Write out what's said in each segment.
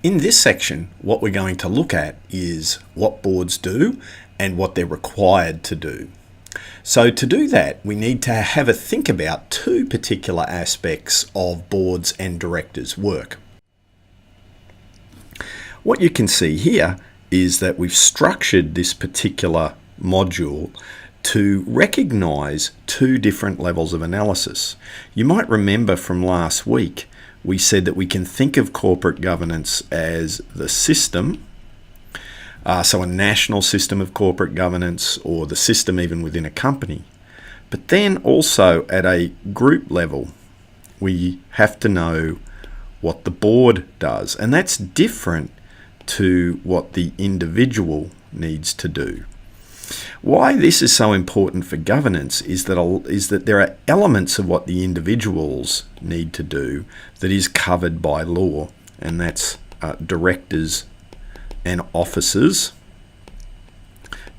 In this section, what we're going to look at is what boards do and what they're required to do. So to do that, we need to have a think about two particular aspects of boards and directors' work. What you can see here is that we've structured this particular module to recognize two different levels of analysis. You might remember from last week, we said that we can think of corporate governance as the system, so a national system of corporate governance or the system even within a company. But then also at a group level, we have to know what the board does, and that's different to what the individual needs to do. Why this is so important for governance is that there are elements of what the individuals need to do that is covered by law, and that's directors and officers'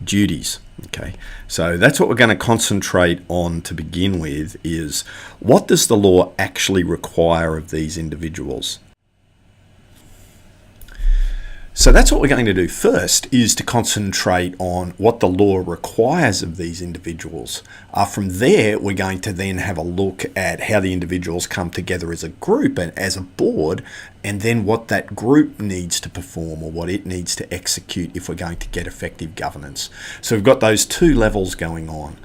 duties. Okay, so that's what we're going to concentrate on to begin with, is what does the law actually require of these individuals? So that's what we're going to do first, is to concentrate on what the law requires of these individuals. From there, we're going to then have a look at how the individuals come together as a group and as a board, and then what that group needs to perform or what it needs to execute if we're going to get effective governance. So we've got those two levels going on,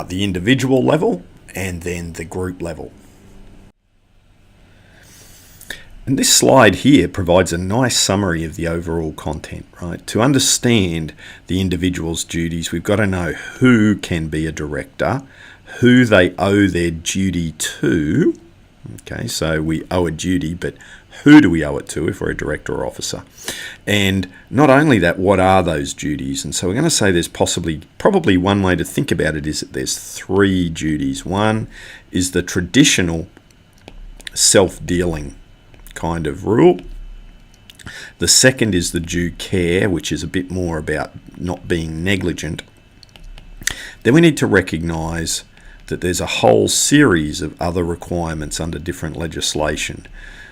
the individual level and then the group level. And this slide here provides a nice summary of the overall content, right? To understand the individual's duties, we've got to know who can be a director, who they owe their duty to. Okay, so we owe a duty, but who do we owe it to if we're a director or officer? And not only that, what are those duties? And so we're going to say there's probably one way to think about it is that there's three duties. One is the traditional self-dealing kind of rule. The second is the due care, which is a bit more about not being negligent. Then we need to recognise that there's a whole series of other requirements under different legislation.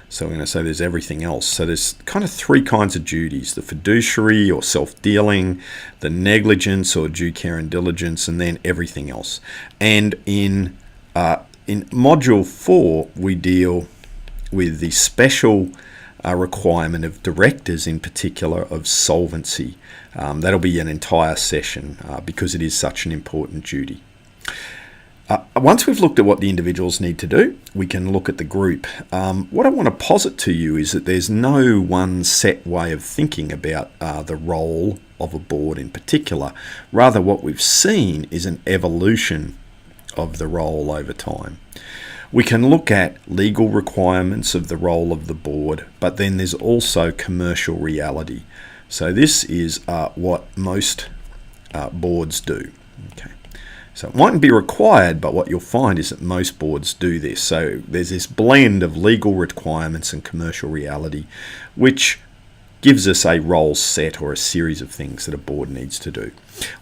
So we're going to say there's everything else. So there's kind of three kinds of duties: the fiduciary or self-dealing, the negligence or due care and diligence, and then everything else. And in Module 4, we deal with the special requirement of directors, in particular of solvency. That'll be an entire session because it is such an important duty. Once we've looked at what the individuals need to do, we can look at the group. What I want to posit to you is that there's no one set way of thinking about the role of a board in particular. Rather, what we've seen is an evolution of the role over time. We can look at legal requirements of the role of the board, but then there's also commercial reality. So this is what most boards do. Okay. So it mightn't be required, but what you'll find is that most boards do this. So there's this blend of legal requirements and commercial reality, which gives us a role set or a series of things that a board needs to do.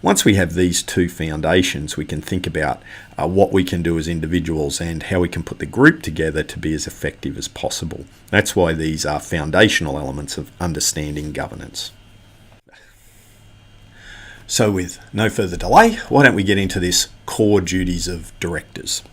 Once we have these two foundations, we can think about what we can do as individuals and how we can put the group together to be as effective as possible. That's why these are foundational elements of understanding governance. So with no further delay, why don't we get into this core duties of directors.